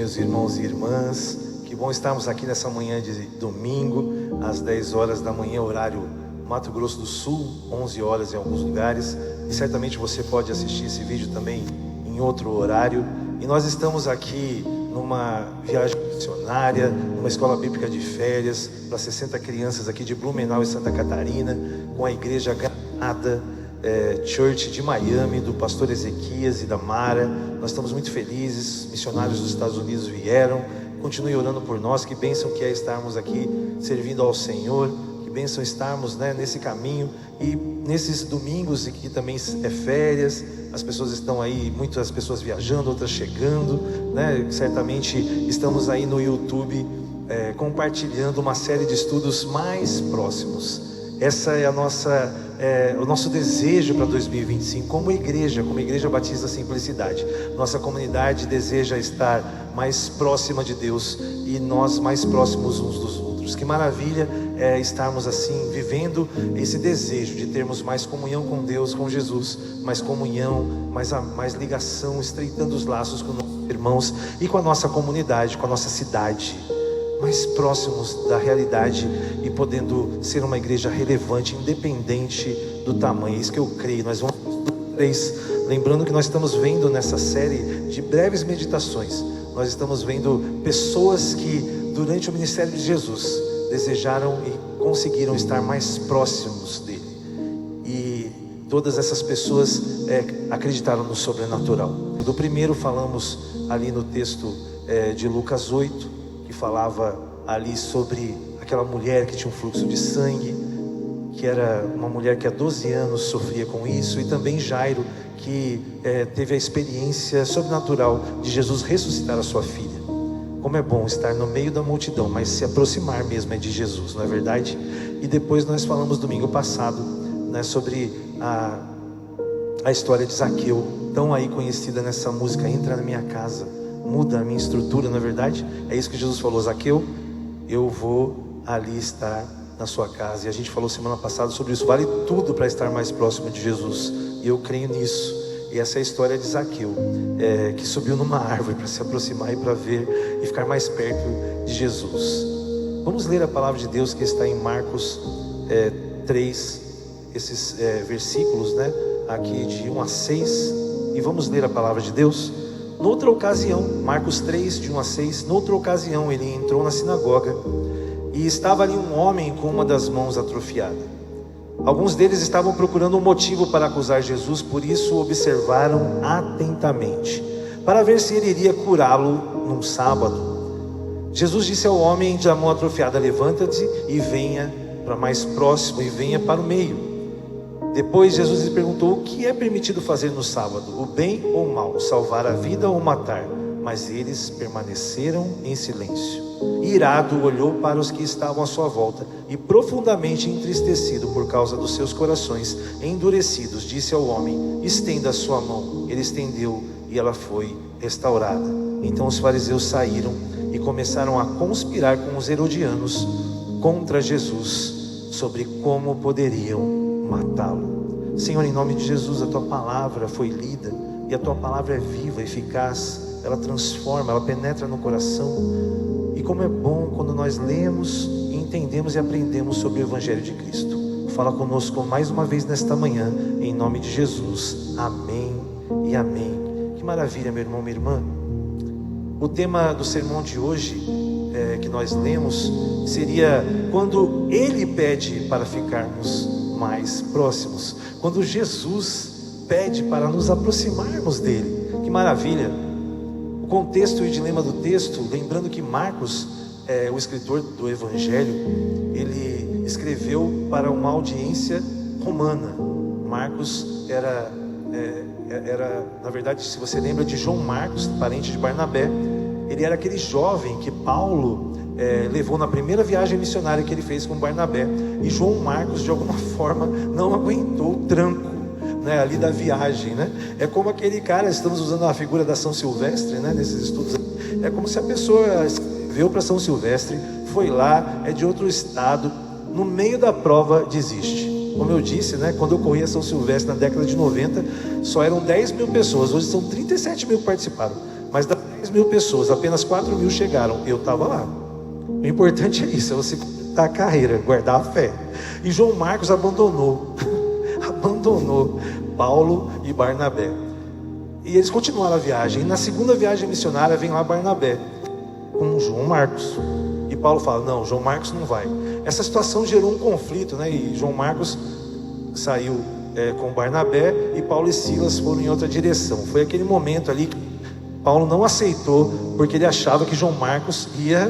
meus irmãos e irmãs. Que bom estarmos aqui nessa manhã de domingo, às 10 horas da manhã, horário Mato Grosso do Sul, 11 horas em alguns lugares. E certamente você pode assistir esse vídeo também em outro horário. E nós estamos aqui numa viagem missionária, numa escola bíblica de férias, para 60 crianças aqui de Blumenau e Santa Catarina, com a igreja Granada Church de Miami, do pastor Ezequias e da Mara. Nós estamos muito felizes, missionários dos Estados Unidos vieram. Continue orando por nós, que bênção que é estarmos aqui servindo ao Senhor, que bênção estarmos nesse caminho. E nesses domingos em que também é férias, as pessoas estão aí, muitas pessoas viajando, outras chegando, certamente estamos aí no YouTube compartilhando uma série de estudos mais próximos. Essa é o nosso desejo para 2025, como Igreja Batista Simplicidade. Nossa comunidade deseja estar mais próxima de Deus e nós mais próximos uns dos outros. Que maravilha é estarmos assim, vivendo esse desejo de termos mais comunhão com Deus, com Jesus, mais comunhão, mais ligação, estreitando os laços com nossos irmãos e com a nossa comunidade, com a nossa cidade, mais próximos da realidade e podendo ser uma igreja relevante, independente do tamanho. É isso que eu creio. Nós vamos lembrando que nós estamos vendo nessa série de breves meditações, nós estamos vendo pessoas que durante o ministério de Jesus desejaram e conseguiram estar mais próximos dele, e todas essas pessoas acreditaram no sobrenatural. Do primeiro falamos ali no texto de Lucas 8, que falava ali sobre aquela mulher que tinha um fluxo de sangue, que era uma mulher que há 12 anos sofria com isso, e também Jairo, que teve a experiência sobrenatural de Jesus ressuscitar a sua filha. Como é bom estar no meio da multidão, mas se aproximar mesmo de Jesus, não é verdade? E depois nós falamos domingo passado, sobre a história de Zaqueu, tão aí conhecida nessa música, Entra na Minha Casa, muda a minha estrutura, não é verdade? É isso que Jesus falou: Zaqueu, eu vou ali estar na sua casa. E a gente falou semana passada sobre isso. Vale tudo para estar mais próximo de Jesus, e eu creio nisso. E essa é a história de Zaqueu, que subiu numa árvore para se aproximar e para ver e ficar mais perto de Jesus. Vamos ler a palavra de Deus que está em Marcos 3, esses versículos, aqui de 1 a 6, e vamos ler a palavra de Deus. Noutra ocasião, Marcos 3, de 1 a 6, noutra ocasião ele entrou na sinagoga e estava ali um homem com uma das mãos atrofiada. Alguns deles estavam procurando um motivo para acusar Jesus, por isso observaram atentamente, para ver se ele iria curá-lo num sábado. Jesus disse ao homem da mão atrofiada: levanta-te e venha para mais próximo, e venha para o meio. Depois Jesus lhe perguntou: o que é permitido fazer no sábado, o bem ou o mal, salvar a vida ou matar? Mas eles permaneceram em silêncio. Irado, olhou para os que estavam à sua volta e, profundamente entristecido por causa dos seus corações endurecidos, disse ao homem: estenda a sua mão. Ele estendeu e ela foi restaurada. Então os fariseus saíram e começaram a conspirar com os herodianos contra Jesus sobre como poderiam matá-lo. Senhor, em nome de Jesus, a tua palavra foi lida e a tua palavra é viva, eficaz, ela transforma, ela penetra no coração. E como é bom quando nós lemos e entendemos e aprendemos sobre o Evangelho de Cristo. Fala conosco mais uma vez nesta manhã, em nome de Jesus. Amém e amém. Que maravilha, meu irmão, minha irmã. O tema do sermão de hoje que nós lemos seria quando Ele pede para ficarmos mais próximos, quando Jesus pede para nos aproximarmos dele. Que maravilha. O contexto e o dilema do texto, lembrando que Marcos, o escritor do Evangelho, ele escreveu para uma audiência romana. Marcos era, na verdade, se você lembra de João Marcos, parente de Barnabé, ele era aquele jovem que Paulo levou na primeira viagem missionária que ele fez com Barnabé. E João Marcos, de alguma forma, não aguentou o tranco ali da viagem, É como aquele cara, estamos usando a figura da São Silvestre, nesses estudos. É como se a pessoa veio para São Silvestre, foi lá, é de outro estado, no meio da prova desiste. Como eu disse, quando eu corria São Silvestre na década de 90, só eram 10 mil pessoas. Hoje são 37 mil que participaram, mas das 10 10.000 pessoas, apenas 4.000 chegaram. Eu estava lá. O importante é isso, é você completar a carreira, guardar a fé. E João Marcos abandonou Paulo e Barnabé. E eles continuaram a viagem. E na segunda viagem missionária vem lá Barnabé com João Marcos. E Paulo fala: não, João Marcos não vai. Essa situação gerou um conflito, né? E João Marcos saiu com Barnabé, e Paulo e Silas foram em outra direção. Foi aquele momento ali que Paulo não aceitou, porque ele achava que João Marcos ia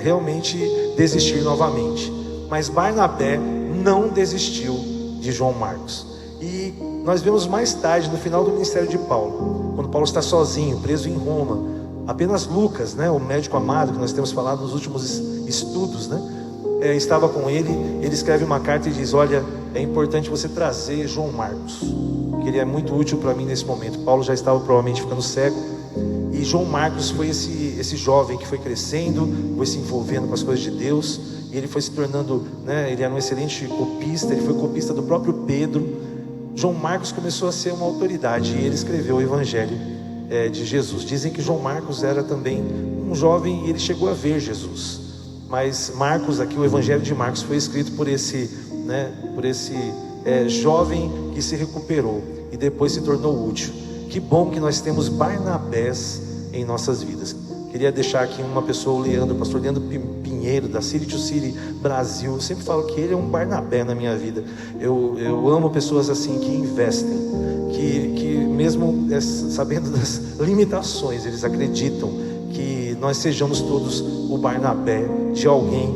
realmente desistir novamente. Mas Barnabé não desistiu de João Marcos. E nós vemos mais tarde, no final do ministério de Paulo, quando Paulo está sozinho, preso em Roma, apenas Lucas, né, o médico amado que nós temos falado nos últimos estudos, né, estava com ele. Ele escreve uma carta e diz: olha, é importante você trazer João Marcos, que ele é muito útil para mim nesse momento. Paulo já estava provavelmente ficando cego, e João Marcos foi esse jovem que foi crescendo, foi se envolvendo com as coisas de Deus, e ele foi se tornando, né, ele era um excelente copista, ele foi copista do próprio Pedro. João Marcos começou a ser uma autoridade, e ele escreveu o Evangelho de Jesus. Dizem que João Marcos era também um jovem, e ele chegou a ver Jesus. Mas Marcos, aqui o Evangelho de Marcos foi escrito por esse jovem que se recuperou e depois se tornou útil. Que bom que nós temos Barnabés em nossas vidas. Queria deixar aqui uma pessoa, o Leandro, o pastor Leandro Pinheiro, da City to City Brasil. Eu sempre falo que ele é um Barnabé na minha vida. Eu amo pessoas assim, que investem, que mesmo sabendo das limitações, eles acreditam que nós sejamos todos o Barnabé de alguém.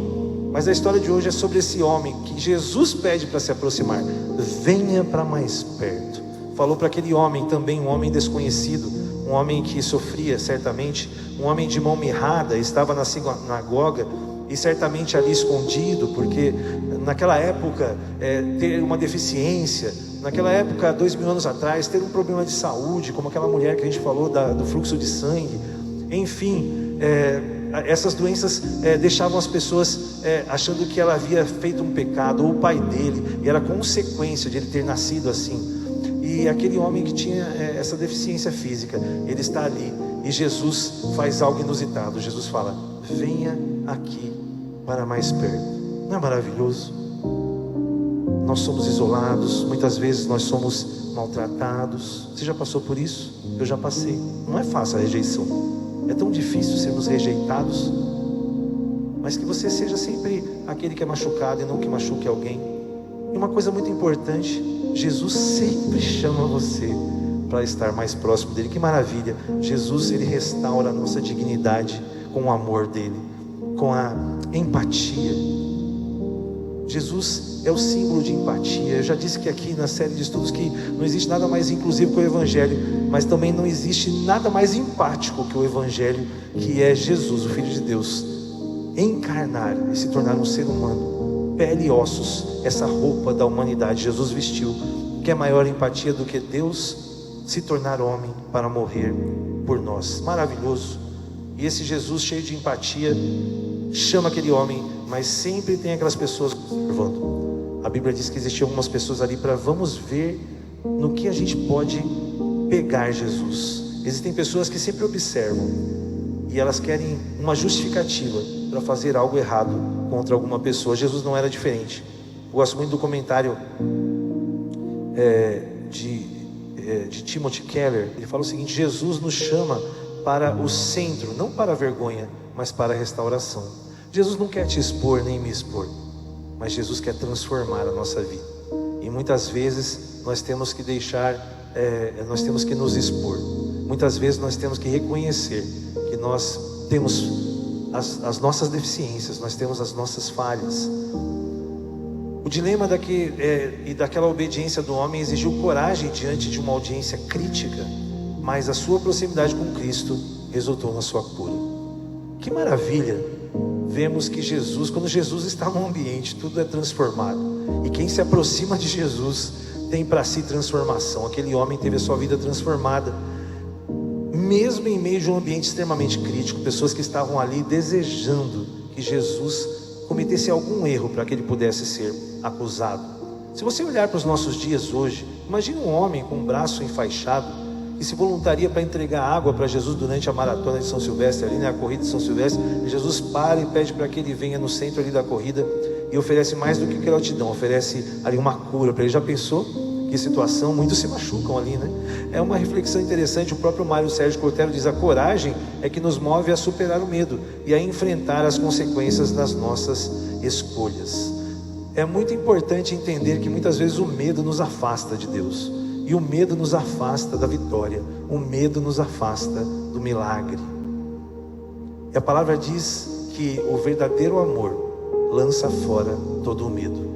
Mas a história de hoje é sobre esse homem que Jesus pede para se aproximar. Venha para mais perto. Falou para aquele homem também, um homem desconhecido, um homem que sofria certamente, um homem de mão mirrada, estava na sinagoga e certamente ali escondido, porque naquela época ter uma deficiência, naquela época, 2000 anos atrás, ter um problema de saúde, como aquela mulher que a gente falou do fluxo de sangue, enfim, essas doenças deixavam as pessoas achando que ela havia feito um pecado, ou o pai dele, e era consequência de ele ter nascido assim. E aquele homem que tinha essa deficiência física, ele está ali, e Jesus faz algo inusitado. Jesus fala: venha aqui para mais perto. Não é maravilhoso? Nós somos isolados, muitas vezes nós somos maltratados. Você já passou por isso? Eu já passei. Não é fácil a rejeição, é tão difícil sermos rejeitados. Mas que você seja sempre aquele que é machucado e não que machuque alguém. E uma coisa muito importante: Jesus sempre chama você para estar mais próximo dele. Que maravilha! Jesus, ele restaura a nossa dignidade com o amor dele, com a empatia. Jesus é o símbolo de empatia. Eu já disse que aqui na série de estudos que não existe nada mais inclusivo que o Evangelho, mas também não existe nada mais empático que o Evangelho, que é Jesus, o Filho de Deus, encarnar e se tornar um ser humano, pele e ossos, essa roupa da humanidade Jesus vestiu. Que é maior empatia do que Deus se tornar homem para morrer por nós? Maravilhoso. E esse Jesus cheio de empatia chama aquele homem, mas sempre tem aquelas pessoas observando. A Bíblia diz que existiam algumas pessoas ali para vamos ver no que a gente pode pegar Jesus. Existem pessoas que sempre observam e elas querem uma justificativa para fazer algo errado contra alguma pessoa. Jesus não era diferente. Eu gosto muito do comentário de Timothy Keller. Ele fala o seguinte: Jesus nos chama para o centro, não para a vergonha, mas para a restauração. Jesus não quer te expor nem me expor, mas Jesus quer transformar a nossa vida. E muitas vezes nós temos que nós temos que nos expor. Muitas vezes nós temos que reconhecer que nós temos as nossas deficiências, nós temos as nossas falhas. O dilema daquela obediência do homem exigiu coragem diante de uma audiência crítica, mas a sua proximidade com Cristo resultou na sua cura. Que maravilha! Vemos que Jesus, quando Jesus está no ambiente, tudo é transformado. E quem se aproxima de Jesus tem para si transformação. Aquele homem teve a sua vida transformada, mesmo em meio de um ambiente extremamente crítico. Pessoas que estavam ali desejando que Jesus cometesse algum erro para que ele pudesse ser acusado. Se você olhar para os nossos dias hoje, imagine um homem com um braço enfaixado que se voluntaria para entregar água para Jesus durante a maratona de São Silvestre, ali, né, a corrida de São Silvestre. E Jesus para e pede para que ele venha no centro ali da corrida e oferece mais do que gratidão, oferece ali uma cura para ele. Já pensou? Que situação, muitos se machucam ali, né? É uma reflexão interessante. O próprio Mário Sérgio Cortella diz: a coragem é que nos move a superar o medo e a enfrentar as consequências das nossas escolhas. É muito importante entender que muitas vezes o medo nos afasta de Deus, e o medo nos afasta da vitória, o medo nos afasta do milagre. E a palavra diz que o verdadeiro amor lança fora todo o medo,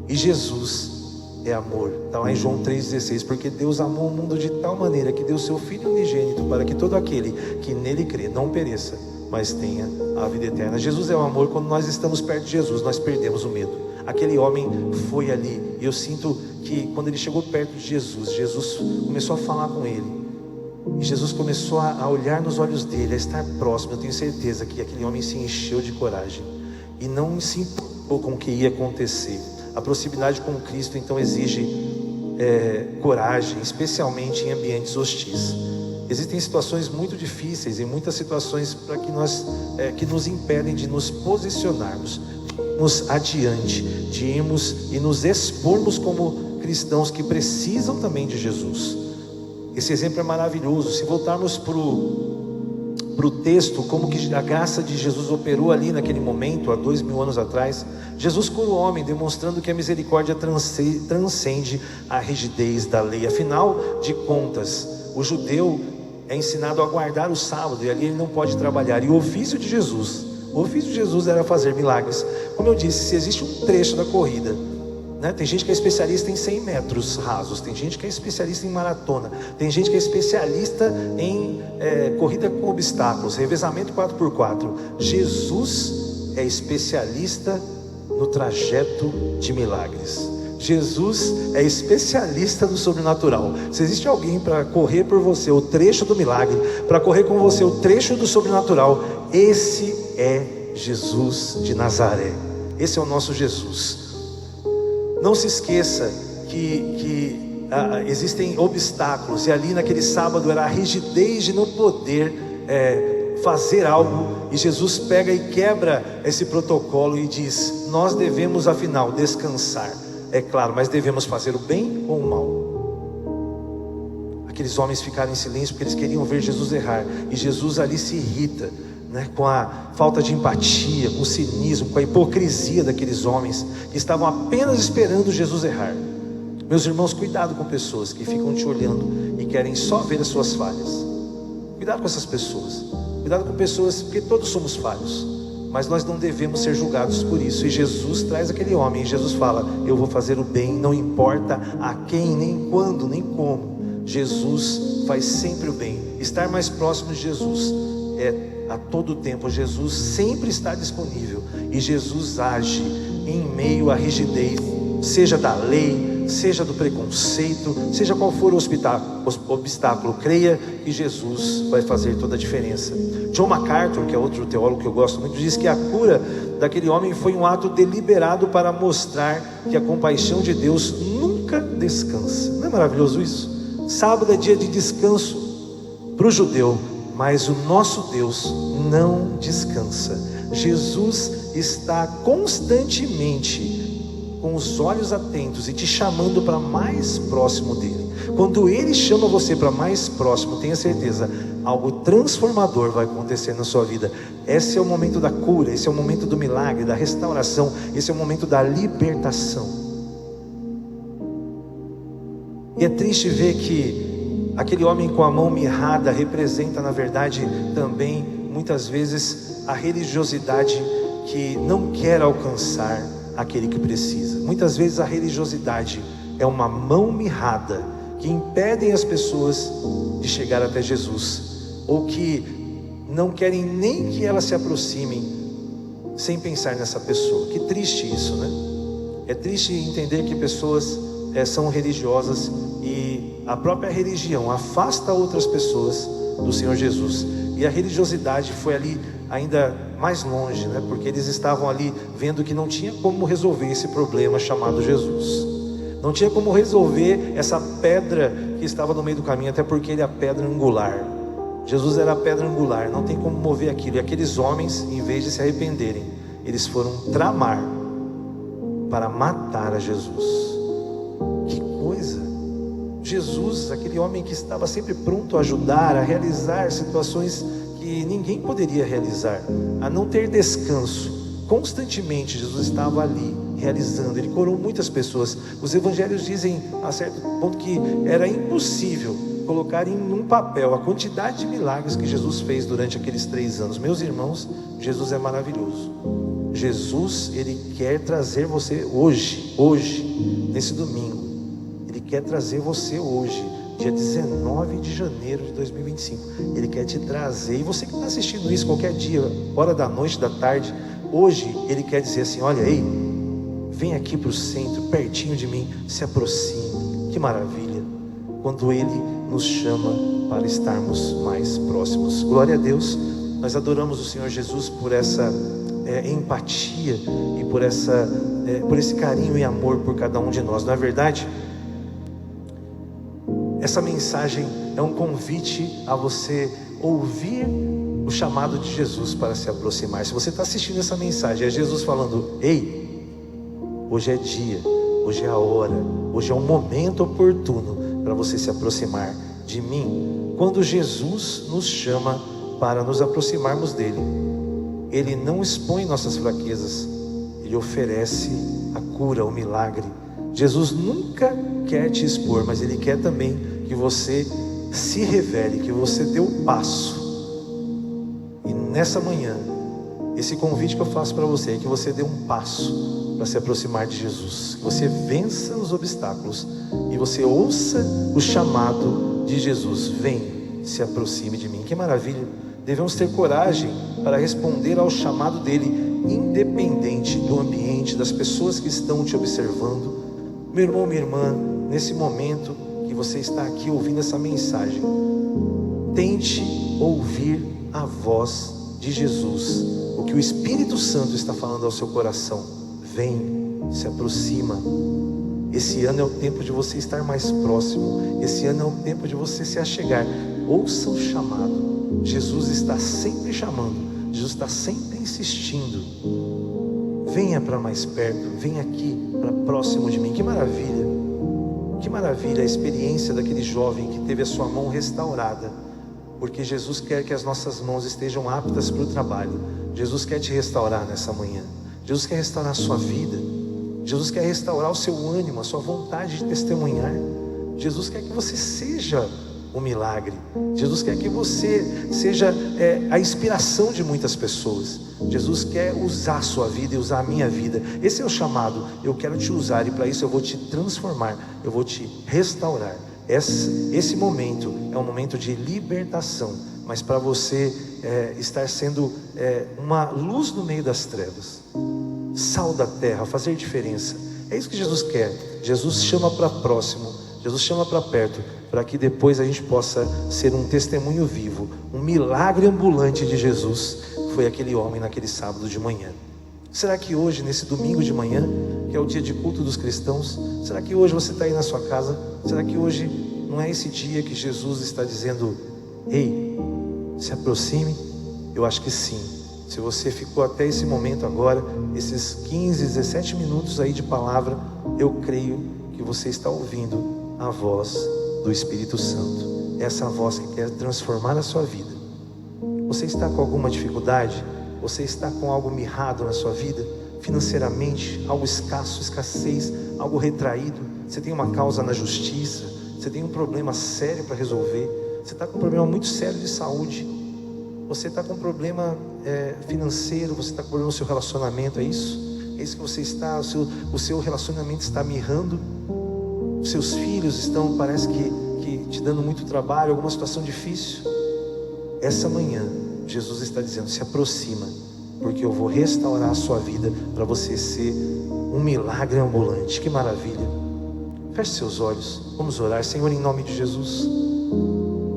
e Jesus é amor. Está lá em João 3,16: porque Deus amou o mundo de tal maneira que deu seu Filho unigênito, para que todo aquele que nele crê não pereça, mas tenha a vida eterna. Jesus é o amor. Quando nós estamos perto de Jesus, nós perdemos o medo. Aquele homem foi ali, e eu sinto que quando ele chegou perto de Jesus, Jesus começou a falar com ele, e Jesus começou a olhar nos olhos dele, a estar próximo. Eu tenho certeza que aquele homem se encheu de coragem e não se importou com o que ia acontecer. A proximidade com Cristo então exige coragem, especialmente em ambientes hostis. Existem situações muito difíceis e muitas situações para que que nos impedem de nos posicionarmos, de irmos adiante, de irmos e nos expormos como cristãos que precisam também de Jesus. Esse exemplo é maravilhoso. Se voltarmos para o texto, como que a graça de Jesus operou ali naquele momento, há 2000 anos atrás, Jesus cura o homem, demonstrando que a misericórdia transcende a rigidez da lei. Afinal de contas, o judeu é ensinado a guardar o sábado, e ali ele não pode trabalhar. E o ofício de Jesus era fazer milagres. Como eu disse, se existe um trecho da corrida, né? Tem gente que é especialista em 100 metros rasos, tem gente que é especialista em maratona, tem gente que é especialista em corrida com obstáculos, revezamento 4x4. Jesus é especialista no trajeto de milagres. Jesus é especialista no sobrenatural. Se existe alguém para correr por você o trecho do milagre, para correr com você o trecho do sobrenatural, esse é Jesus de Nazaré. Esse é o nosso Jesus. Não se esqueça que existem obstáculos, e ali naquele sábado era a rigidez de não poder fazer algo, e Jesus pega e quebra esse protocolo e diz: nós devemos afinal descansar, é claro, mas devemos fazer o bem ou o mal? Aqueles homens ficaram em silêncio porque eles queriam ver Jesus errar, e Jesus ali se irrita, né, com a falta de empatia, com o cinismo, com a hipocrisia daqueles homens que estavam apenas esperando Jesus errar. Meus irmãos, cuidado com pessoas que ficam te olhando e querem só ver as suas falhas. Cuidado com essas pessoas. Cuidado com pessoas, porque todos somos falhos, mas nós não devemos ser julgados por isso. E Jesus traz aquele homem, e Jesus fala: eu vou fazer o bem, não importa a quem, nem quando, nem como. Jesus faz sempre o bem. Estar mais próximo de Jesus a todo tempo. Jesus sempre está disponível, e Jesus age em meio à rigidez, seja da lei, seja do preconceito, seja qual for o obstáculo. Creia que Jesus vai fazer toda a diferença. John MacArthur, que é outro teólogo que eu gosto muito, diz que a cura daquele homem foi um ato deliberado para mostrar que a compaixão de Deus nunca descansa. Não é maravilhoso isso? Sábado é dia de descanso para o judeu, mas o nosso Deus não descansa. Jesus está constantemente com os olhos atentos e te chamando para mais próximo dele. Quando ele chama você para mais próximo, tenha certeza, algo transformador vai acontecer na sua vida. Esse é o momento da cura, esse é o momento do milagre, da restauração, esse é o momento da libertação. E é triste ver que aquele homem com a mão mirrada representa, na verdade, também muitas vezes a religiosidade que não quer alcançar aquele que precisa. Muitas vezes a religiosidade é uma mão mirrada que impedem as pessoas de chegar até Jesus, ou que não querem nem que elas se aproximem sem pensar nessa pessoa. Que triste isso, né? É triste entender que pessoas são religiosas e a própria religião afasta outras pessoas do Senhor Jesus. E a religiosidade foi ali ainda mais longe, né? Porque eles estavam ali vendo que não tinha como resolver esse problema chamado Jesus. Não tinha como resolver essa pedra que estava no meio do caminho, até porque ele é a pedra angular. Jesus era a pedra angular, não tem como mover aquilo. E aqueles homens, em vez de se arrependerem, eles foram tramar para matar a Jesus. Que coisa! Jesus, aquele homem que estava sempre pronto a ajudar, a realizar situações que ninguém poderia realizar, a não ter descanso, constantemente Jesus estava ali realizando. Ele curou muitas pessoas. Os evangelhos dizem a certo ponto que era impossível colocar em um papel a quantidade de milagres que Jesus fez durante aqueles 3 anos. Meus irmãos, Jesus é maravilhoso. Jesus, Ele quer trazer você hoje, nesse domingo. Ele quer trazer você hoje, dia 19 de janeiro de 2025. Ele quer te trazer. E você que está assistindo isso qualquer dia, hora da noite, da tarde, hoje Ele quer dizer assim: olha aí, vem aqui para o centro, pertinho de mim, se aproxime. Que maravilha, quando Ele nos chama para estarmos mais próximos. Glória a Deus. Nós adoramos o Senhor Jesus por essa empatia e por esse carinho e amor por cada um de nós. Não é verdade? Essa mensagem é um convite a você ouvir o chamado de Jesus para se aproximar. Se você está assistindo essa mensagem, é Jesus falando: ei, hoje é dia, hoje é a hora, hoje é um momento oportuno para você se aproximar de mim. Quando Jesus nos chama para nos aproximarmos dele, Ele não expõe nossas fraquezas, Ele oferece a cura, o milagre. Jesus nunca quer te expor, mas Ele quer também que você se revele, que você dê o passo. E nessa manhã, esse convite que eu faço para você é que você dê um passo para se aproximar de Jesus, que você vença os obstáculos e você ouça o chamado de Jesus: vem, se aproxime de mim. Que maravilha! Devemos ter coragem para responder ao chamado dele, independente do ambiente, das pessoas que estão te observando. Meu irmão, minha irmã, nesse momento que você está aqui ouvindo essa mensagem, tente ouvir a voz de Jesus, o que o Espírito Santo está falando ao seu coração. Vem, se aproxima. Esse ano é o tempo de você estar mais próximo. Esse ano é o tempo de você se achegar. Ouça o chamado. Jesus está sempre chamando. Jesus está sempre insistindo. Venha para mais perto. Venha aqui, para próximo de mim. Que maravilha. Que maravilha a experiência daquele jovem que teve a sua mão restaurada. Porque Jesus quer que as nossas mãos estejam aptas para o trabalho. Jesus quer te restaurar nessa manhã. Jesus quer restaurar a sua vida. Jesus quer restaurar o seu ânimo, a sua vontade de testemunhar. Jesus quer que você seja o milagre. Jesus quer que você seja a inspiração de muitas pessoas. Jesus quer usar a sua vida e usar a minha vida. Esse é o chamado. Eu quero te usar e para isso eu vou te transformar. Eu vou te restaurar. Esse momento é um momento de libertação, mas para você estar sendo uma luz no meio das trevas, sal da terra, fazer diferença. É isso que Jesus quer. Jesus chama para próximo, Jesus chama para perto, para que depois a gente possa ser um testemunho vivo. Um milagre ambulante de Jesus foi aquele homem naquele sábado de manhã. Será que hoje, nesse domingo de manhã, que é o dia de culto dos cristãos, será que hoje você está aí na sua casa? Será que hoje não é esse dia que Jesus está dizendo: ei, se aproxime? Eu acho que sim. Se você ficou até esse momento agora, esses 15, 17 minutos aí de palavra, eu creio que você está ouvindo a voz do Espírito Santo. Essa voz que quer transformar a sua vida. Você está com alguma dificuldade? Você está com algo mirrado na sua vida? Financeiramente, algo escasso, escassez, algo retraído? Você tem uma causa na justiça? Você tem um problema sério para resolver? Você está com um problema muito sério de saúde? Você está com um problema financeiro? Você está com um problema no seu relacionamento? É isso? É isso que você está? O seu relacionamento está mirrando? Os seus filhos estão, parece que te dando muito trabalho, alguma situação difícil? Essa manhã, Jesus está dizendo: se aproxima, porque eu vou restaurar a sua vida para você ser um milagre ambulante. Que maravilha! Feche seus olhos, vamos orar. Senhor, em nome de Jesus,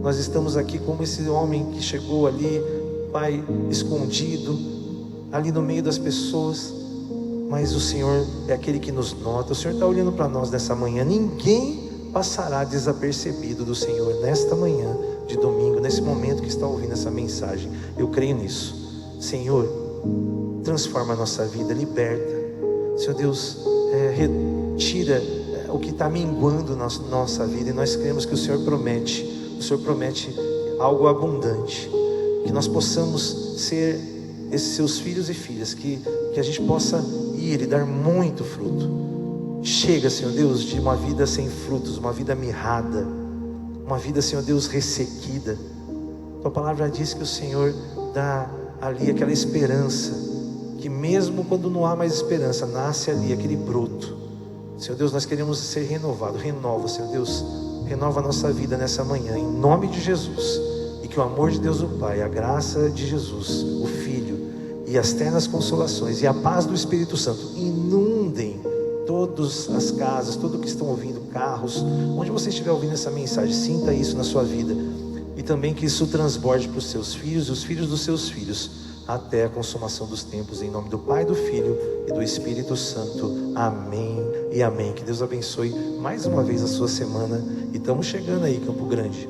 nós estamos aqui como esse homem que chegou ali, Pai, escondido, ali no meio das pessoas, mas o Senhor é aquele que nos nota. O Senhor está olhando para nós nessa manhã. Ninguém passará desapercebido do Senhor nesta manhã de domingo, nesse momento que está ouvindo essa mensagem. Eu creio nisso. Senhor, transforma a nossa vida, liberta. Senhor Deus, retira o que está minguando na nossa vida, e nós cremos que o Senhor promete algo abundante, que nós possamos ser esses seus filhos e filhas, que a gente possa ir e dar muito fruto. Chega, Senhor Deus, de uma vida sem frutos, uma vida mirrada, uma vida, Senhor Deus, ressequida. Tua palavra diz que o Senhor dá ali aquela esperança, que mesmo quando não há mais esperança, nasce ali aquele broto. Senhor Deus, nós queremos ser renovados. Renova, Senhor Deus, renova a nossa vida nessa manhã, em nome de Jesus. E que o amor de Deus o Pai, a graça de Jesus, o Filho, e as ternas consolações e a paz do Espírito Santo inundem todas as casas, tudo que estão ouvindo, carros, onde você estiver ouvindo essa mensagem. Sinta isso na sua vida, e também que isso transborde para os seus filhos e os filhos dos seus filhos, até a consumação dos tempos, em nome do Pai, do Filho e do Espírito Santo. Amém e amém. Que Deus abençoe mais uma vez a sua semana, e estamos chegando aí, Campo Grande.